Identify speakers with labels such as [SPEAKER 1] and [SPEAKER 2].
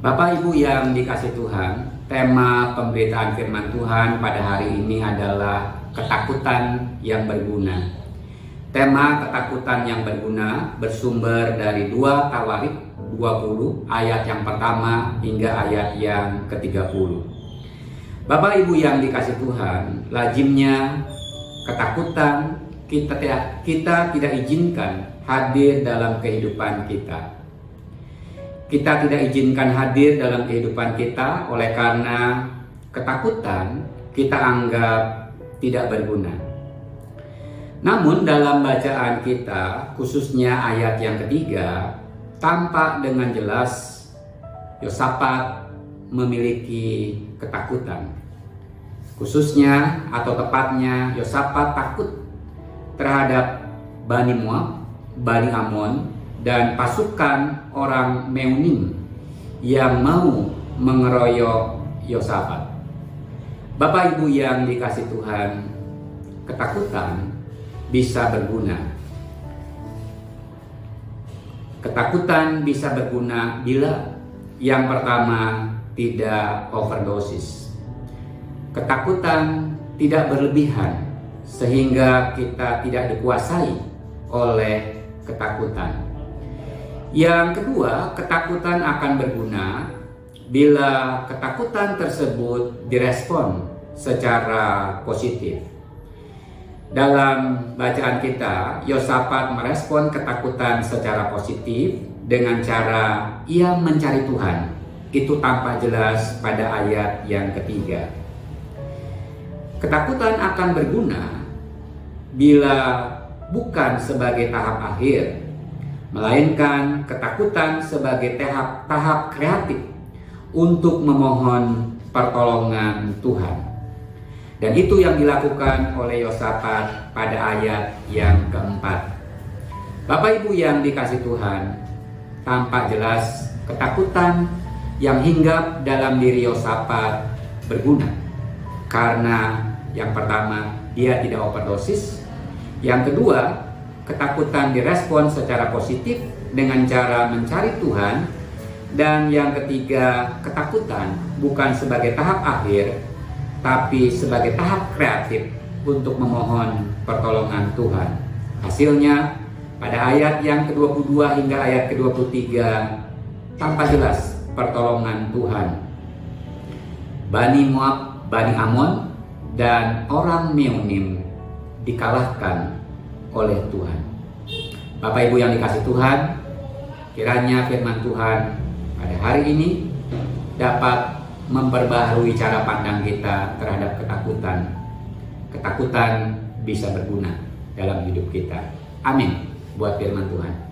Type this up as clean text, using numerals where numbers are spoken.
[SPEAKER 1] Bapak Ibu yang dikasih Tuhan, tema pemberitaan firman Tuhan pada hari ini adalah ketakutan yang berguna. Tema ketakutan yang berguna bersumber dari 2 Tawarik 20 ayat yang pertama hingga ayat yang ke-30. Bapak Ibu yang dikasih Tuhan, lazimnya ketakutan kita tidak izinkan hadir dalam kehidupan kita. Kita tidak izinkan hadir dalam kehidupan kita oleh karena ketakutan kita anggap tidak berguna. Namun dalam bacaan kita, khususnya ayat yang ketiga, tampak dengan jelas Yosafat memiliki ketakutan. Khususnya atau tepatnya Yosafat takut terhadap Bani Moab, Bani Amon, dan pasukan orang Meunim yang mau mengeroyok Yosafat. Bapak Ibu yang dikasih Tuhan, ketakutan bisa berguna. Ketakutan bisa berguna bila yang pertama tidak overdosis. Ketakutan tidak berlebihan sehingga kita tidak dikuasai oleh ketakutan. Yang kedua, ketakutan akan berguna bila ketakutan tersebut direspon secara positif. Dalam bacaan kita, Yosafat merespon ketakutan secara positif dengan cara ia mencari Tuhan. Itu tampak jelas pada ayat yang ketiga. Ketakutan akan berguna bila bukan sebagai tahap akhir, melainkan ketakutan sebagai tahap kreatif untuk memohon pertolongan Tuhan. Dan itu yang dilakukan oleh Yosafat pada ayat yang keempat. Bapak Ibu yang dikasih Tuhan, tampak jelas ketakutan yang hinggap dalam diri Yosafat berguna. Karena yang pertama, dia tidak overdosis. Yang kedua, ketakutan direspon secara positif dengan cara mencari Tuhan. Dan yang ketiga, ketakutan bukan sebagai tahap akhir, tapi sebagai tahap kreatif untuk memohon pertolongan Tuhan. Hasilnya, pada ayat yang ke-22 hingga ayat ke-23, tampak jelas pertolongan Tuhan. Bani Moab, Bani Amon, dan orang Meunim dikalahkan oleh Tuhan. Bapak Ibu yang dikasih Tuhan, kiranya firman Tuhan pada hari ini dapat memperbaharui cara pandang kita terhadap ketakutan. Ketakutan bisa berguna dalam hidup kita. Amin buat firman Tuhan.